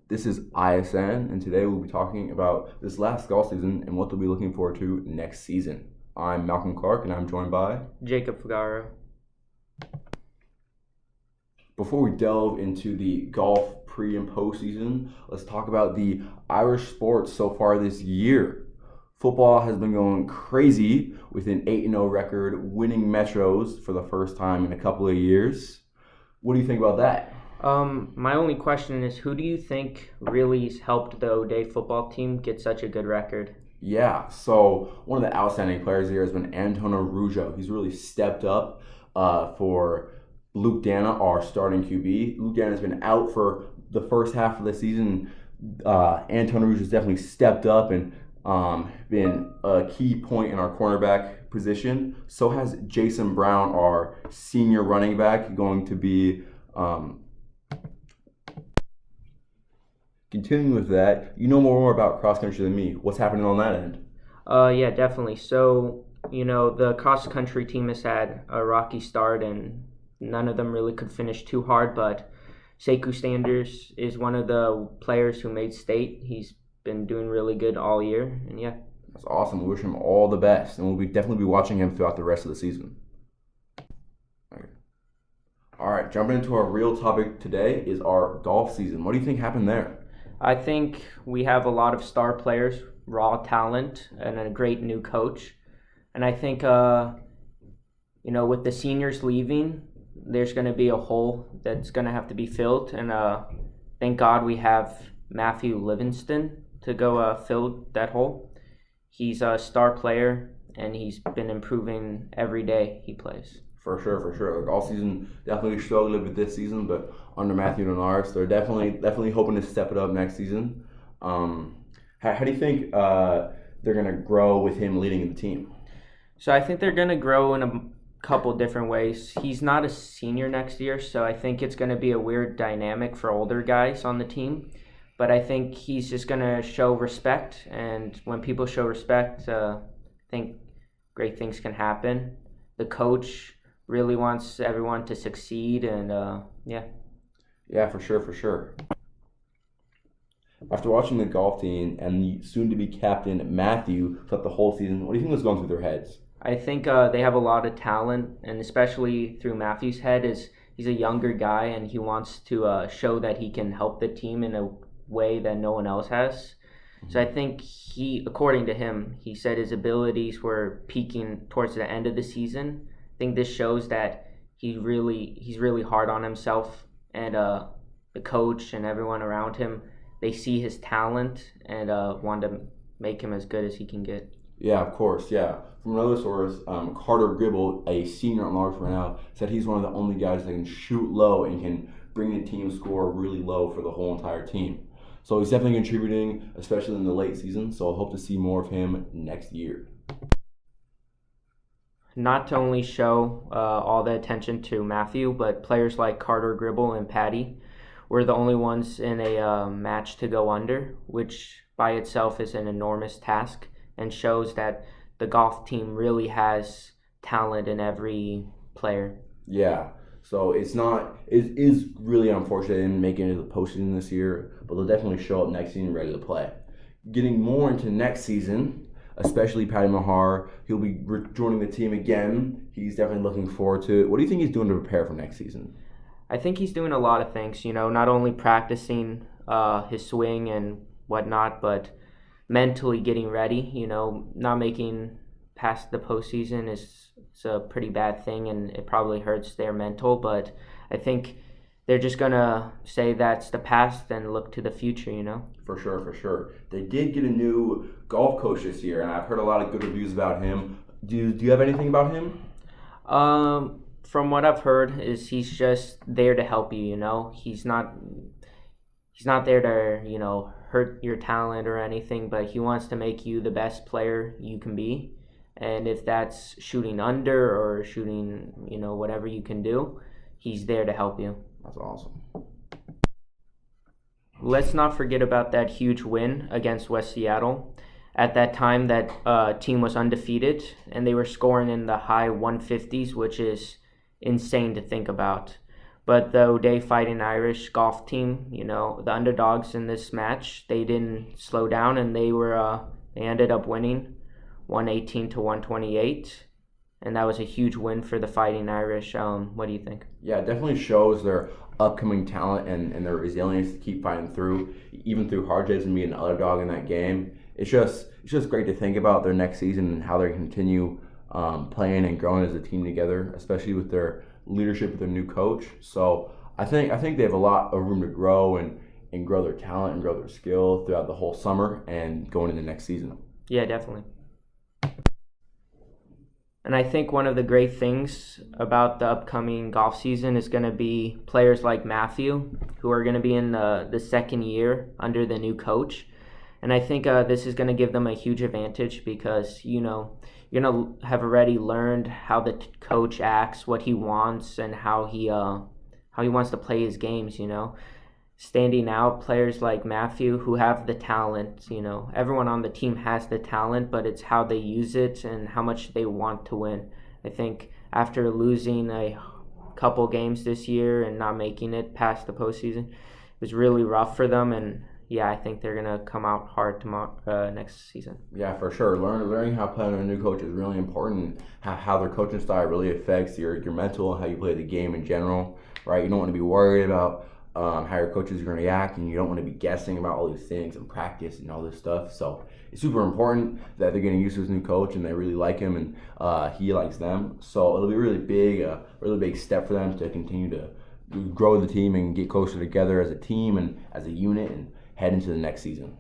This is ISN, and today we'll be talking about this last golf season and what they'll be looking forward to next season. I'm Malcolm Clark, and I'm joined by Jacob Fagaro. Before we delve into the golf pre- and post-season, let's talk about the Irish sports so far this year. Football has been going crazy with an 8-0 record, winning Metros for the first time in a couple of years. What do you think about that? My only question is, who do you think really helped the O'Day football team get such a good record? Yeah, so one of the outstanding players here has been Antonio Ruggio. He's really stepped up for Luke Dana, our starting QB. Luke Dana has been out for the first half of the season. Antonio Ruggio has definitely stepped up and been a key point in our cornerback position. So has Jason Brown, our senior running back, going to be... Continuing with that, you know more about cross-country than me. What's happening on that end? Yeah, definitely. So, the cross-country team has had a rocky start, and none of them really could finish too hard, but Sekou Sanders is one of the players who made state. He's been doing really good all year, and yeah. That's awesome. We wish him all the best, and we'll definitely be watching him throughout the rest of the season. All right, jumping into our real topic today is our golf season. What do you think happened there? I think we have a lot of star players, raw talent, and a great new coach. And I think, with the seniors leaving, there's going to be a hole that's going to have to be filled. And thank God we have Matthew Livingston to go fill that hole. He's a star player, and he's been improving every day he plays. For sure. Like all season, definitely struggled a bit this season, but under Matthew Denars, they're definitely hoping to step it up next season. How do you think they're going to grow with him leading the team? So I think they're going to grow in a couple different ways. He's not a senior next year, so I think it's going to be a weird dynamic for older guys on the team. But I think he's just going to show respect, and when people show respect, I think great things can happen. The coach really wants everyone to succeed, and yeah. Yeah, for sure. After watching the golf team and the soon-to-be captain Matthew throughout the whole season, what do you think was going through their heads? I think they have a lot of talent, and especially through Matthew's head is he's a younger guy, and he wants to show that he can help the team in a way that no one else has. So I think according to him, he said his abilities were peaking towards the end of the season. I think this shows that he's really hard on himself, and the coach and everyone around him, they see his talent and want to make him as good as he can get. Yeah, of course, yeah. From another source, Carter Gribble, a senior at large right now, said he's one of the only guys that can shoot low and can bring the team score really low for the whole entire team. So he's definitely contributing, especially in the late season, so I hope to see more of him next year. Not to only show all the attention to Matthew, but players like Carter Gribble and Patty were the only ones in a match to go under, which by itself is an enormous task and shows that the golf team really has talent in every player. Yeah. So it is really unfortunate they didn't make it into the postseason this year, but they'll definitely show up next season ready to play. Getting more into next season, especially Patty Mahar, he'll be joining the team again. He's definitely looking forward to it. What do you think he's doing to prepare for next season? I think he's doing a lot of things, not only practicing his swing and whatnot, but mentally getting ready. Not making past the postseason is it's a pretty bad thing, and it probably hurts their mental. But I think they're just gonna say that's the past and look to the future. For sure, for sure. They did get a new golf coach this year, and I've heard a lot of good reviews about him. Do you have anything about him? From what I've heard, is he's just there to help you. He's not there to hurt your talent or anything, but he wants to make you the best player you can be. And if that's shooting under or shooting, whatever you can do, he's there to help you. That's awesome. Let's not forget about that huge win against West Seattle. At that time, that team was undefeated, and they were scoring in the high 150s, which is insane to think about. But the O'Day Fighting Irish golf team, the underdogs in this match, they didn't slow down, and they ended up winning 118 to 128, and that was a huge win for the Fighting Irish. What do you think? Yeah, it definitely shows their upcoming talent and their resilience to keep fighting through, even through hardships and being an underdog in that game. It's just great to think about their next season and how they continue playing and growing as a team together, especially with their leadership with their new coach. So I think they have a lot of room to grow and grow their talent and grow their skill throughout the whole summer and going into next season. Yeah, definitely. And I think one of the great things about the upcoming golf season is going to be players like Matthew, who are going to be in the second year under the new coach. And I think this is going to give them a huge advantage because, you're going to have already learned how the coach acts, what he wants, and how he wants to play his games, Standing out, players like Matthew who have the talent, everyone on the team has the talent, but it's how they use it and how much they want to win. I think after losing a couple games this year and not making it past the postseason, it was really rough for them, and yeah, I think they're going to come out hard next season. Yeah, for sure. Learning how to play under a new coach is really important. How their coaching style really affects your mental and how you play the game in general, right? You don't want to be worried about how your coaches are going to react, and you don't want to be guessing about all these things and practice and all this stuff. So it's super important that they're getting used to his new coach and they really like him and he likes them. So it'll be a really big step for them to continue to grow the team and get closer together as a team and as a unit and head into the next season.